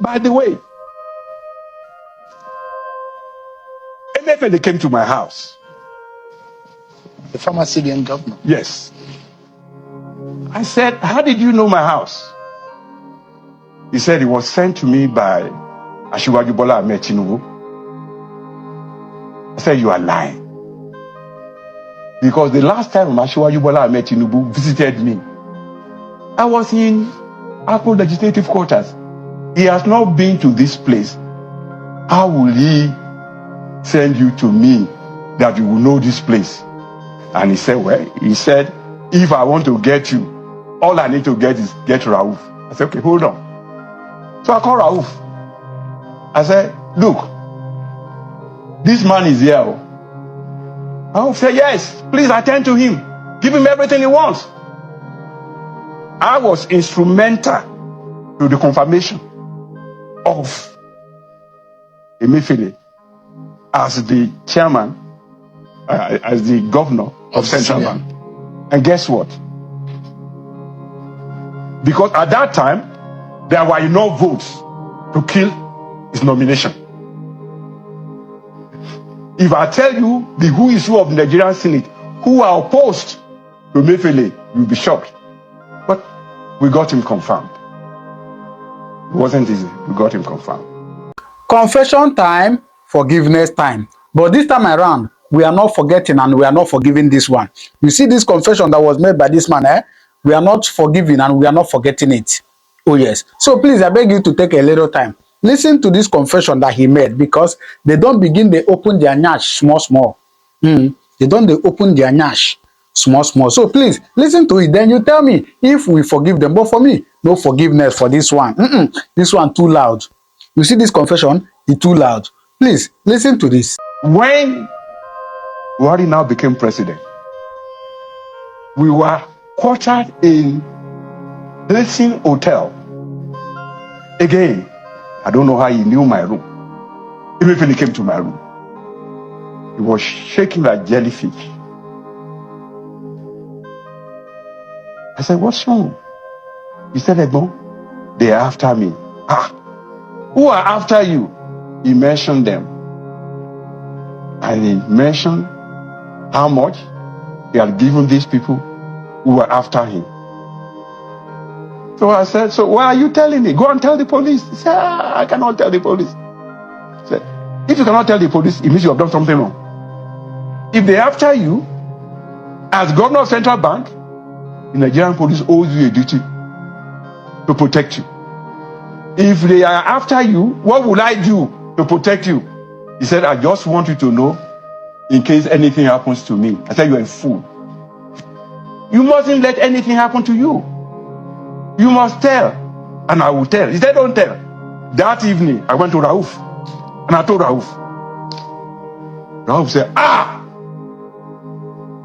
By the way, MFA came to my house. The former CBN governor? Yes. I said, how did you know my house? He said it was sent to me by Asiwaju Bola Ahmed Tinubu. I said, you are lying. Because the last time Asiwaju Bola Ahmed Tinubu visited me, I was in Apple Legislative Quarters. He has not been to this place. How will he send you to me that you will know this place? And he said, well, if I want to get you, all I need to get is get Rauf. I said, okay, hold on. So I called Rauf. I said, look, this man is here. Rauf said, yes, please attend to him. Give him everything he wants. I was instrumental to the confirmation of Emefiele as the chairman, as the governor of Central Bank. And guess what? Because at that time, there were enough votes to kill his nomination. If I tell you the who is who of the Nigerian Senate who are opposed to Emefiele, you'll be shocked. But we got him confirmed. It wasn't easy. We got him confirmed. Confession time, forgiveness time. But this time around, we are not forgetting and we are not forgiving this one. You see this confession that was made by this man, we are not forgiving and we are not forgetting it. Oh yes. So please, I beg you to take a little time. Listen to this confession that he made, because they don't begin, they open their nyash small. They don't, they open their nyash small. So please, listen to it. Then you tell me if we forgive them. But for me, no forgiveness for this one. This one too loud. You see this confession? It's too loud. Please, listen to this. When Buhari now became president, we were quartered in Hilton Hotel. Again, I don't know how he knew my room. Even when he came to my room, he was shaking like jellyfish. I said, what's wrong? He said, Egbon, they are after me. Who are after you? He mentioned them. And he mentioned how much he had given these people who were after him. So I said, so why are you telling me? Go and tell the police. He said, I cannot tell the police. I said, if you cannot tell the police, it means you have done something wrong. If they're after you, as governor of Central Bank, the Nigerian police owes you a duty to protect you. If they are after you, what will I do to protect you? He said, I just want you to know in case anything happens to me. I said, you're a fool. You mustn't let anything happen to you. You must tell. And I will tell. He said, don't tell. That evening, I went to Rauf. And I told Rauf. Rauf said,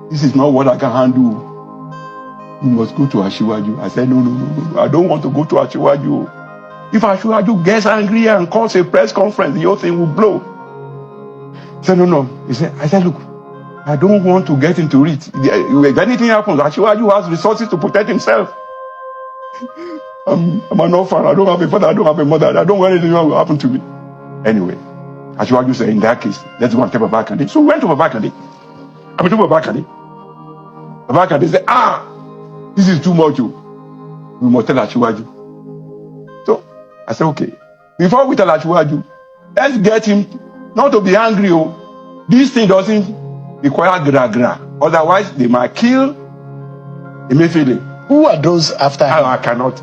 this is not what I can handle. You must go to Asiwaju. I said, no. I don't want to go to Asiwaju. If Asiwaju gets angry and calls a press conference, the whole thing will blow. He said, no. I said, look, I don't want to get into it. If anything happens, Asiwaju has resources to protect himself. I'm an orphan. I don't have a father. I don't have a mother. I don't want anything will happen to me. Anyway, Asiwaju said, in that case, let's go and tell Babakande. So we went to Babakande. I went to Babakande. Babakande said, this is too much. We must tell Asiwaju. So I said, okay. Before we tell Asiwaju, let's get him not to be angry. This thing doesn't require gra. Otherwise, they might kill Emefiele. Who are those after him? I cannot.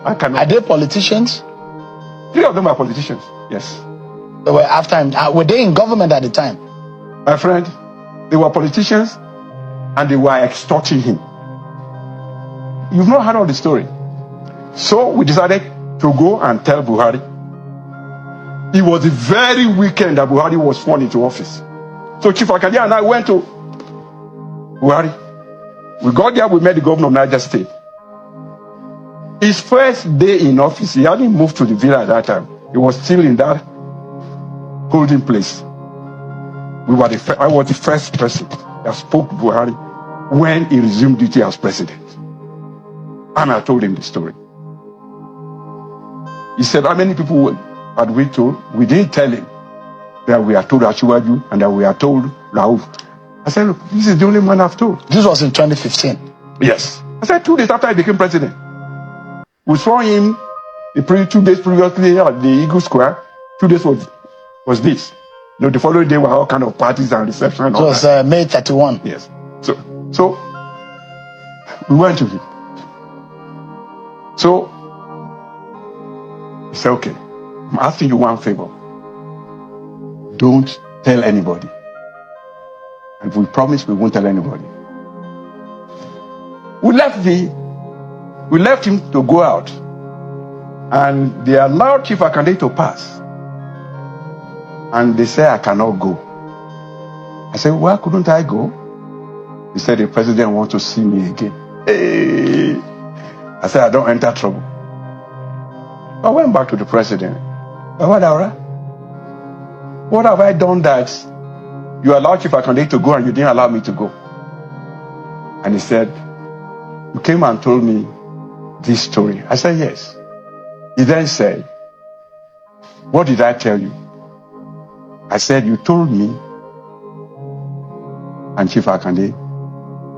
Are they politicians? 3 of them are politicians, yes. They were after him. Were they in government at the time? My friend, they were politicians and they were extorting him. You've not heard of the story. So we decided to go and tell Buhari. It was the very weekend that Buhari was sworn into office. So Chief Akadia and I went to Buhari. We got there, we met the governor of Niger State. His first day in office, he hadn't moved to the villa at that time. He was still in that holding place. I was the first person that spoke to Buhari when he resumed duty as president. And I told him the story. He said, how many people had we told? We didn't tell him that we are told Ashiwaju and that we are told Rauf. I said, look, this is the only man I've told. This was in 2015. Yes. I said 2 days after I became president. We saw him 2 days previously at the Eagle Square. 2 days was this. You know, the following day were all kind of parties and receptions. And it was May 31. Yes. So we went to him. So he said, okay, I'm asking you one favor. Don't tell anybody. And we promise we won't tell anybody. We left him to go out. And they allowed Chief Akande to pass. And they said, I cannot go. I said, why couldn't I go? He said, the president wants to see me again. Hey. I said, I don't enter trouble. I went back to the president. What have I done that you allowed Chief Akande to go and you didn't allow me to go? And he said, you came and told me this story. I said, yes. He then said, what did I tell you? I said, you told me and Chief Akande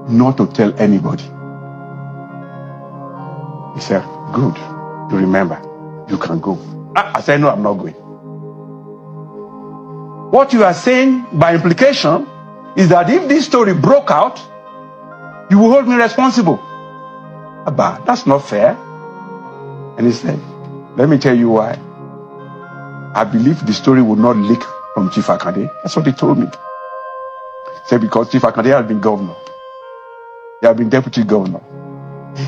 not to tell anybody. He said, good, you remember, you can go. I said, no, I'm not going. What you are saying by implication is that if this story broke out, you will hold me responsible. Abba, that's not fair. And he said, let me tell you why. I believe the story would not leak from Chief Akande. That's what he told me. He said, because Chief Akande has been governor. He has been deputy governor.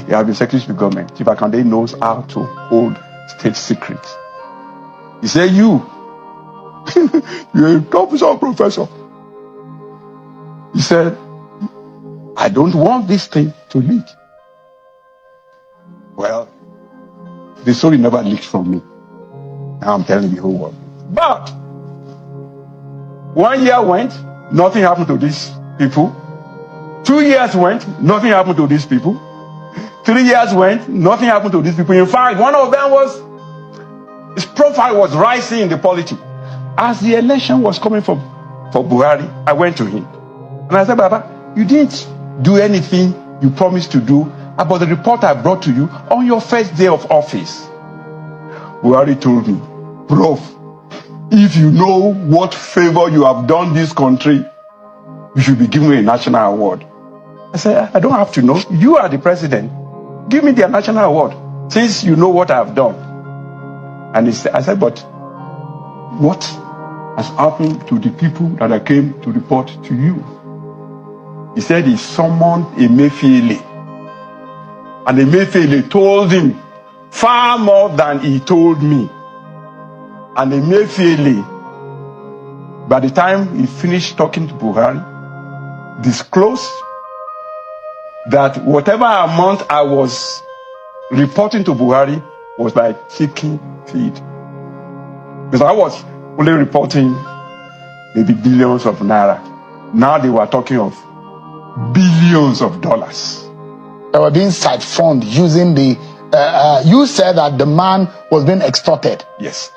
He has been secretary to government. Chief Akande knows how to hold state secrets. He said, you're a professor. He said, I don't want this thing to leak. Well, the story never leaked from me. Now I'm telling the whole world. But 1 year went, nothing happened to these people. 2 years went, nothing happened to these people. 3 years went, nothing happened to these people. In fact, one of them his profile was rising in the politics. As the election was coming for Buhari, I went to him. And I said, Baba, you didn't do anything you promised to do about the report I brought to you on your first day of office. Buhari told me, Prof, if you know what favor you have done this country, you should be given a national award. I said, I don't have to know. You are the president. Give me the national award since you know what I have done. And I said, but what has happened to the people that I came to report to you? He said he summoned Emefiele. And Emefiele told him far more than he told me. And Emefiele, by the time he finished talking to Buhari, disclosed that whatever amount I was reporting to Buhari was like chicken feed. Because I was only reporting maybe billions of naira. Now they were talking of billions of dollars. They were being siphoned using the... you said that the man was being extorted. Yes.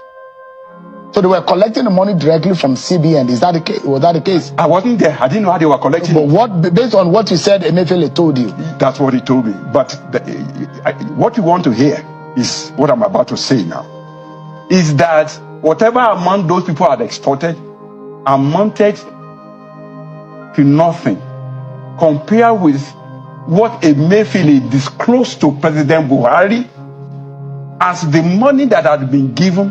So they were collecting the money directly from CBN. Is that the case? Was that the case? I wasn't there. I didn't know how they were collecting. But based on what you said, Emefiele told you. That's what he told me. But what you want to hear is what I'm about to say now. Is that whatever amount those people had extorted amounted to nothing compared with what Emefiele disclosed to President Buhari as the money that had been given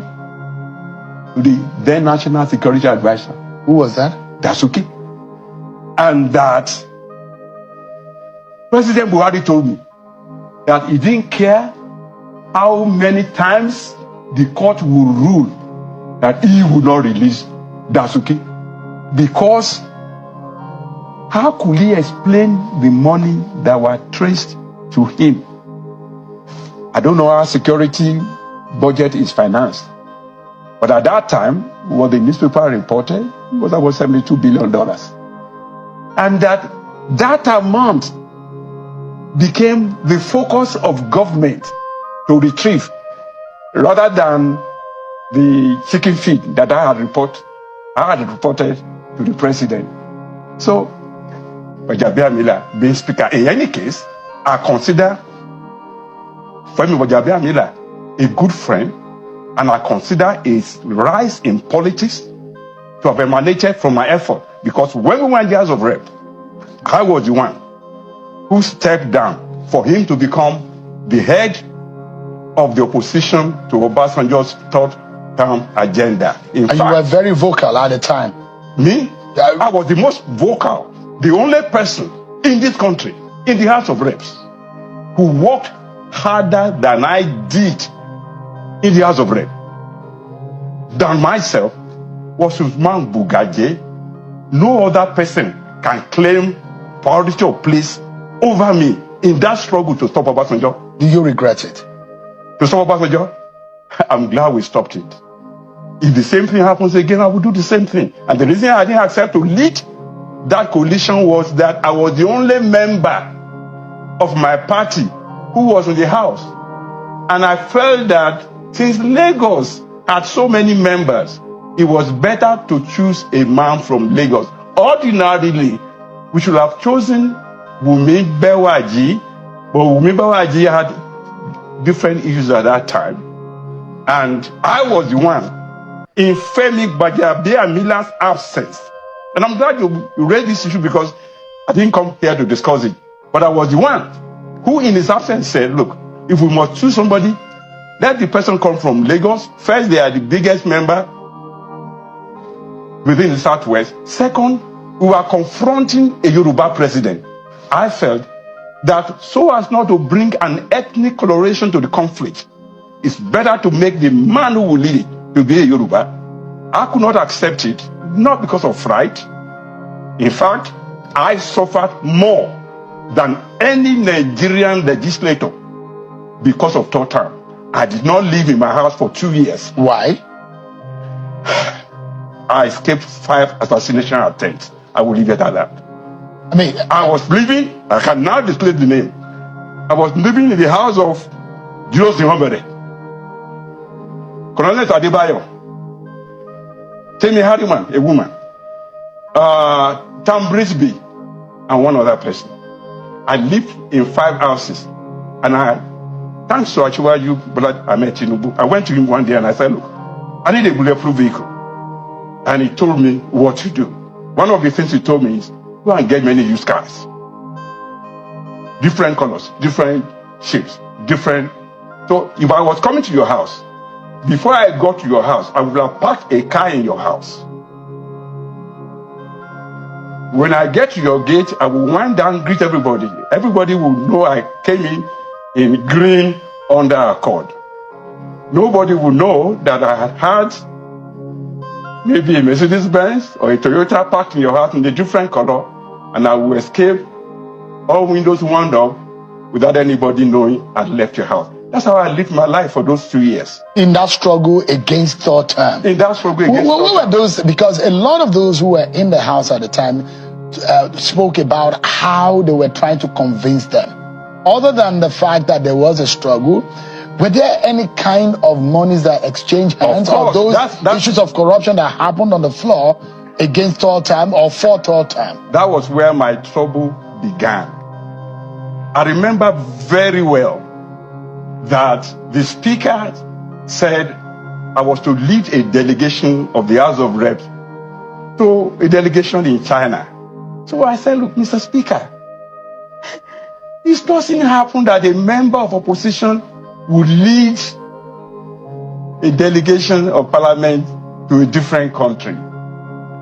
to the then National Security Advisor. Who was that? Dasuki. And that President Buhari told me that he didn't care how many times the court would rule that he would not release Dasuki, because how could he explain the money that were traced to him? I don't know how security budget is financed, but at that time, what the newspaper reported was about $72 billion. And that amount became the focus of government to retrieve. rather than the chicken feed that I had reported to the president. So, Gbajabiamila being speaker. In any case, I consider Femi Gbajabiamila a good friend, and I consider his rise in politics to have emanated from my effort. Because when we were in the House of Rep, I was the one who stepped down for him to become the head of the opposition to Obasanjo's third term agenda. And you were very vocal at the time. Me? I was the most vocal, the only person in this country, in the House of Reps, who worked harder than I did in the House of Reps. Than myself was Usman Bugaje. No other person can claim priority of place over me in that struggle to stop Obasanjo. Do you regret it? To stop Obasanjo? I'm glad we stopped it. If the same thing happens again, I will do the same thing. And the reason I didn't accept to lead that coalition was that I was the only member of my party who was in the House. And I felt that since Lagos had so many members, it was better to choose a man from Lagos. Ordinarily, we should have chosen Wumi Bewaji, but Wumi Bewaji had different issues at that time. And I was the one in Femi Gbajabiamila's absence. And I'm glad you raised this issue because I didn't come here to discuss it. But I was the one who in his absence said, look, if we must choose somebody, let the person come from Lagos. First, they are the biggest member within the Southwest. Second, we were confronting a Yoruba president. I felt that so as not to bring an ethnic coloration to the conflict, it's better to make the man who will lead it to be a Yoruba. I could not accept it, not because of fright. In fact, I suffered more than any Nigerian legislator because of third term. I did not live in my house for 2 years. Why? I escaped 5 assassination attempts. I will leave it at that. I mean, I was living, I can now display the name. I was living in the house of Julius Nhobere, Colonel Adebayo, Temi Harriman, a woman, Tam Brisby, and one other person. I lived in 5 houses, and thanks to Achiwaju Bola Ahmed Tinubu, I went to him one day and I said, look, I need a bulletproof vehicle. And he told me what to do. One of the things he told me is, go and get many used cars. Different colors, different shapes, different. So if I was coming to your house, before I got to your house, I would have parked a car in your house. When I get to your gate, I will wind down, greet everybody. Everybody will know I came in green under Accord. Nobody will know that I had maybe a Mercedes-Benz or a Toyota parked in your house in a different color, and I will escape, all windows wound up, without anybody knowing I'd left your house. That's how I lived my life for those 2 years. In that struggle against third term. In that struggle against third term. What were those? Because a lot of those who were in the house at the time spoke about how they were trying to convince them. Other than the fact that there was a struggle, were there any kind of monies that exchanged hands, or those issues of corruption that happened on the floor against third term or for third term? That was where my trouble began. I remember very well that the speaker said I was to lead a delegation of the House of Reps to a delegation in China. So I said, look, Mr. Speaker, it doesn't happen that a member of opposition would lead a delegation of parliament to a different country.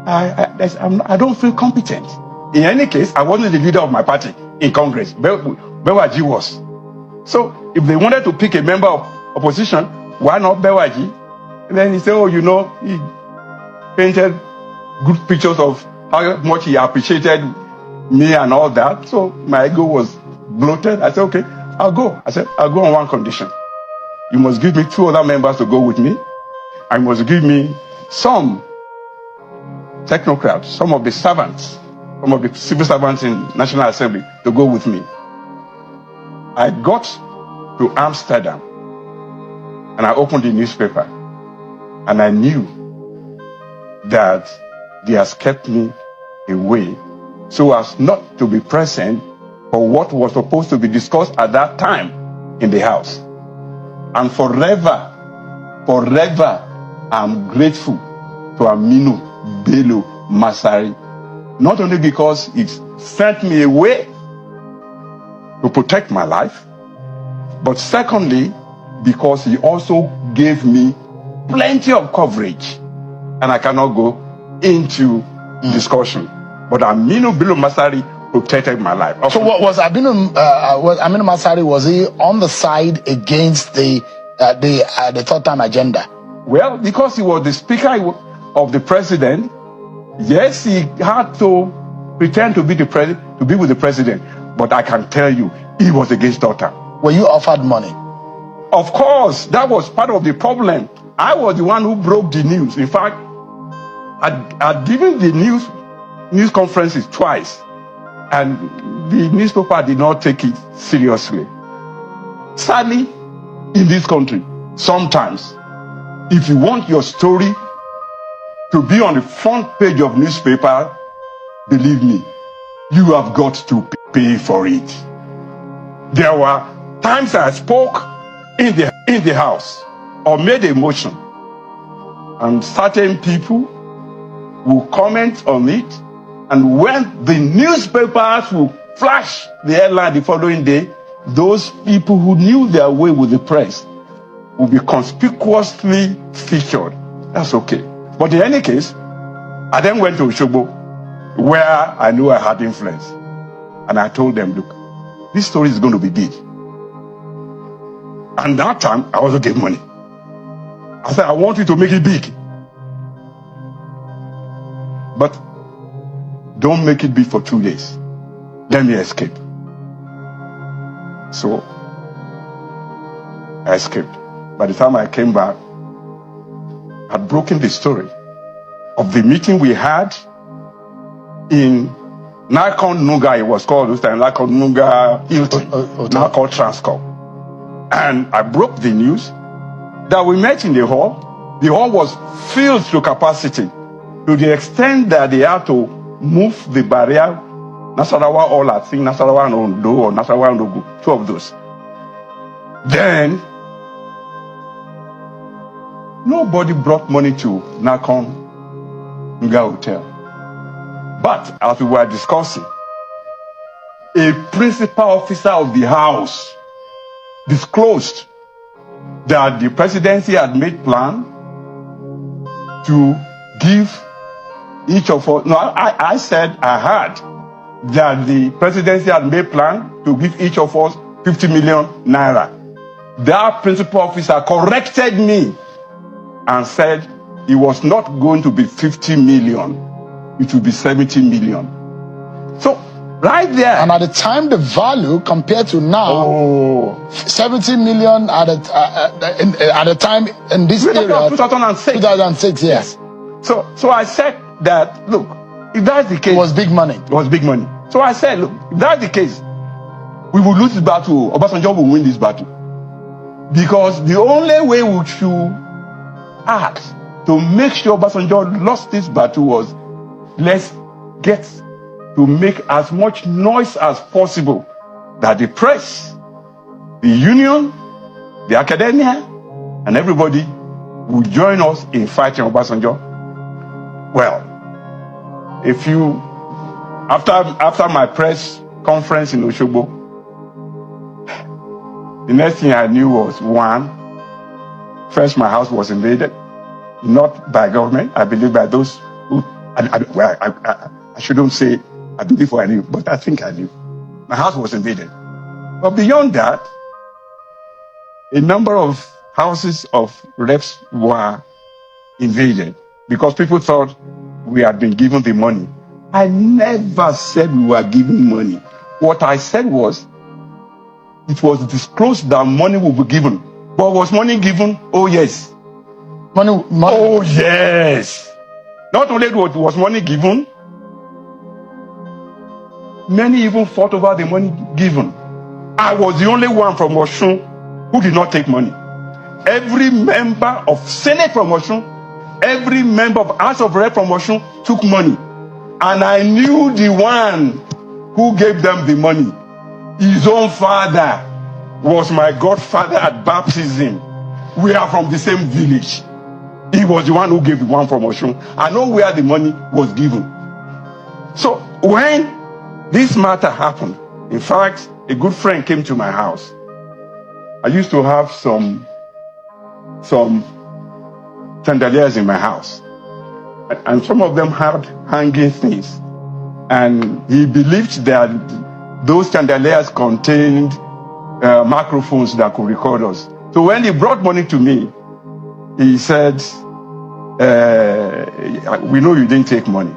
I don't feel competent. In any case, I wasn't the leader of my party in Congress. Bewaji was. So if they wanted to pick a member of opposition, why not Bewaji? And then he said, oh, you know, he painted good pictures of how much he appreciated me and all that. So my ego was bloated. I said, okay, I'll go. I said, I'll go on one condition. You must give me 2 other members to go with me. I must give me some technocrats, some of the servants, some of the civil servants in National Assembly to go with me. I got to Amsterdam And I opened the newspaper, and I knew that they has kept me away so as not to be present for what was supposed to be discussed at that time in the house. And forever, I'm grateful to Aminu Bello Masari, not only because he sent me away to protect my life, but secondly, because he also gave me plenty of coverage. And I cannot go into discussion. But Aminu Bello Masari protected my life. So what was Aminu Masari, was he on the side against the third time agenda? Well, because he was the speaker of the president, yes, he had to pretend to be the president, to be with the president. But I can tell you, he was against third term. Were you offered money? Of course, that was part of the problem. I was the one who broke the news. In fact, I'd given the news conferences twice, and the newspaper did not take it seriously. Sadly, in this country, sometimes, if you want your story to be on the front page of newspaper, believe me, you have got to pay for it. There were times I spoke in the house or made a motion, and certain people will comment on it, and when the newspapers will flash the headline the following day, those people who knew their way with the press will be conspicuously featured. That's okay. But in any case, I then went to Osogbo, where I knew I had influence. And I told them, look, this story is going to be big. And that time, I also gave money. I said, I want you to make it big. But don't make it big for 2 days. Let me escape. So, I escaped. By the time I came back, I'd broken the story of the meeting we had in Nakon Nuga, it was called this time, Nakon Nuga Hilton, now called Transcorp. And I broke the news that we met in the hall. The hall was filled to capacity to the extent that they had to move the barrier, Nasarawa all I think, Nasarawa and Ondo or Nasarawa and Ogu, two of those. Then, nobody brought money to Nakon Nuga Hotel. But as we were discussing, a principal officer of the house disclosed that the presidency had made plan to give each of us. No, I said I heard that the presidency had made plan to give each of us 50 million naira. That principal officer corrected me and said it was not going to be 50 million, it would be 70 million. So, right there. And at the time, the value compared to now, 70 million at the time in this period. 2006. 2006, yes. So I said that, look, if that's the case. It was big money. It was big money. So I said, look, if that's the case, we will lose this battle. Obasanjo will win this battle. Because the only way we should act to make sure Obasanjo lost this battle was, let's get to make as much noise as possible that the press, the union, the academia, and everybody will join us in fighting Obasanjo. Well, after my press conference in Osogbo, the next thing I knew was, first my house was invaded, not by government, I believe by those who, I shouldn't say I believe what I knew, but I think I knew. My house was invaded. But beyond that, a number of houses of reps were invaded because people thought we had been given the money. I never said we were given money. What I said was, it was disclosed that money will be given. But was money given? Oh, yes. Money. Oh, yes. Not only was money given, many even fought over the money given. I was the only one from Osun who did not take money. every member of Senate from Osun, every member of House of Rep from Osun took money. And I knew the one who gave them the money. His own father was my godfather at baptism. We are from the same village. He was the one who gave the one from Osun. I know where the money was given. So when this matter happened, in fact, a good friend came to my house. I used to have some chandeliers in my house. And some of them had hanging things. And he believed that those chandeliers contained microphones that could record us. So when he brought money to me, he said, we know you didn't take money,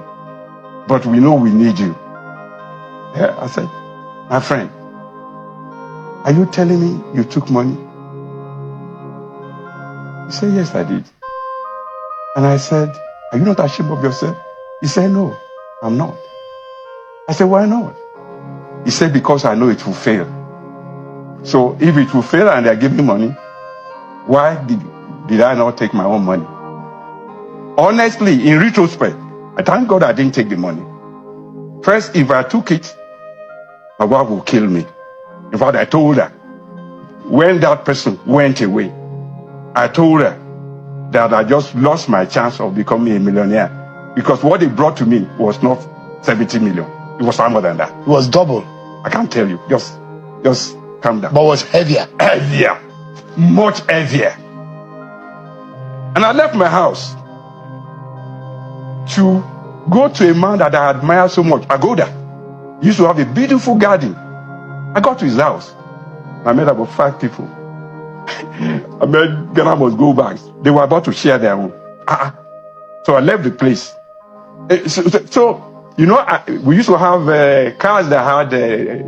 but we know we need you. Yeah, I said, my friend, are you telling me you took money? He said, yes, I did. And I said, are you not ashamed of yourself? He said, no, I'm not. I said, why not? He said, because I know it will fail. So if it will fail and they're giving money, why did I not take my own money? Honestly, in retrospect, I thank God I didn't take the money. First, if I took it, my wife will kill me. In fact, I told her, when that person went away, I told her that I just lost my chance of becoming a millionaire. Because what they brought to me was not 70 million. It was far more than that. It was double. I can't tell you. Just calm down. But was heavier. Heavier. Much heavier. And I left my house to go to a man that I admire so much. I go there. He used to have a beautiful garden. I got to his house. I met about 5 people. I met Ghana must go back. They were about to share their own. So I left the place. So you know, we used to have cars that had a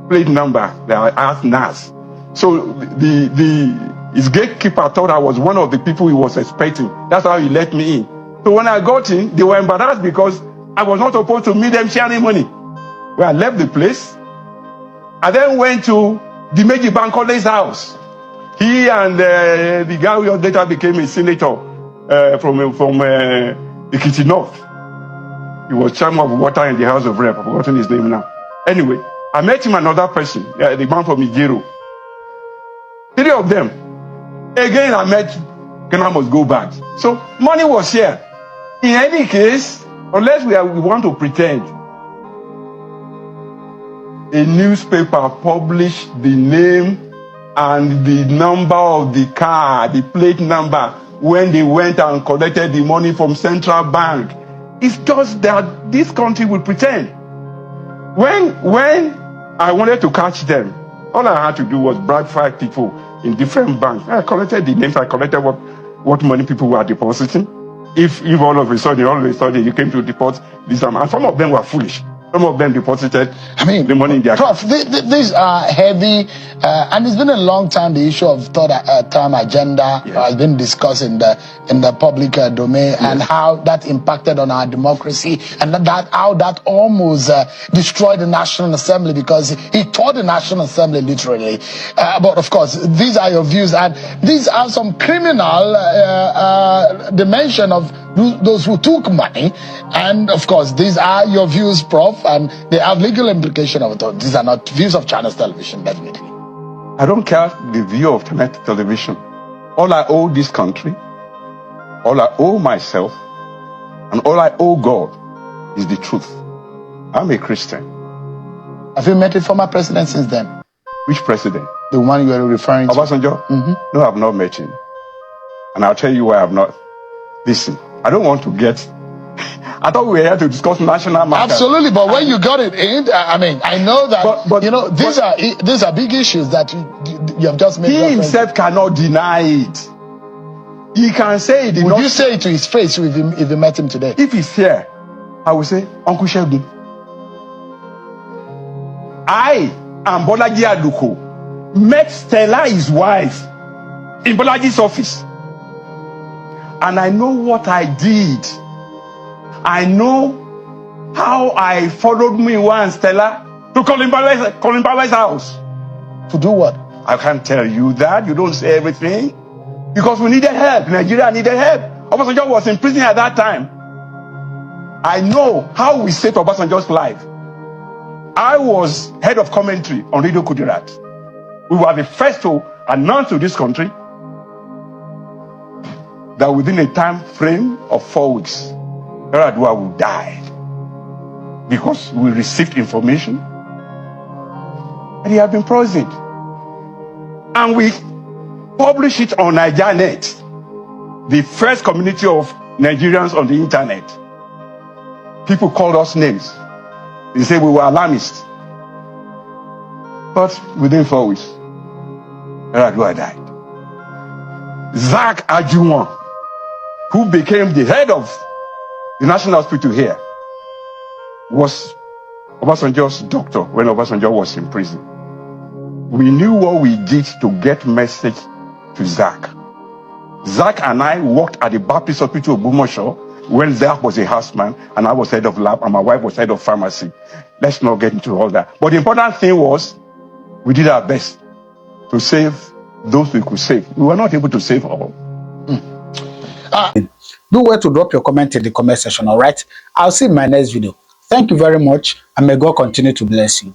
plate number that had NAS. So his gatekeeper thought I was one of the people he was expecting. That's how he let me in. So when I got in, they were embarrassed because I was not supposed to meet them sharing money. Well, I left the place. I then went to the Meji Bankole's house. He and the guy who later became a senator from Ekiti North. He was chairman of water in the House of Rep. I've forgotten his name now. Anyway, I met him another person, the man from Ijero. 3 of them. Again, I met Ghana must go back. So money was here. In any case, unless we want to pretend, a newspaper published the name and the number of the car, the plate number, when they went and collected the money from Central Bank. It's just that this country will pretend. When I wanted to catch them, all I had to do was bribe 5 people in different banks. I collected the names, I collected what money people were depositing. If all of a sudden you came to deposit this amount, and some of them were foolish. Some of them deposited the money in their Prof, these are heavy, and it's been a long time. The issue of third-term agenda has been discussed in the public domain, and how that impacted on our democracy, and how that almost destroyed the National Assembly, because he tore the National Assembly literally. But of course, these are your views, and these are some criminal dimension of those who took money, and of course these are your views, Prof, and they have legal implication of it. These are not views of Channels Television, definitely. I don't care the view of television. All I owe this country, all I owe myself, and all I owe God is the truth. I'm a Christian. Have you met a former president since then? Which president? The one you are referring to. Obasanjo? Mm-hmm. No, I've not met him. And I'll tell you why I've not. Listen, I don't want to get... I thought we were here to discuss national matters. Absolutely, but when you got it in, I mean, I know that, but you know, these are big issues that you have just made. He himself cannot deny it. He can say it. Would you say it to his face if you met him today? If he's here, I will say, Uncle Shegun, I and Bolaji Aduko met Stella, his wife, in Bolaji's office. And I know what I did. I know how I followed Miwa and Stella to Colin Bala's house. To do what? I can't tell you that. You don't say everything. Because we needed help. Nigeria needed help. Obasanjo was in prison at that time. I know how we saved Obasanjo's life. I was head of commentary on Radio Kudirat. We were the first to announce to this country that within a time frame of 4 weeks, Yar'Adua would die. Because we received information and he had been poisoned. And we published it on NigerNet, the first community of Nigerians on the internet. People called us names. They said we were alarmists. But within 4 weeks, Yar'Adua died. Zach Ajuwon, who became the head of the National Hospital here, was Obasanjo's doctor when Obasanjo was in prison. We knew what we did to get message to Zach. Zach and I worked at the Baptist Hospital of Bumosho when Zach was a houseman and I was head of lab and my wife was head of pharmacy. Let's not get into all that. But the important thing was we did our best to save those we could save. We were not able to save all. Do well to drop your comment in the comment section, all right? I'll see you in my next video. Thank you very much, and may God continue to bless you.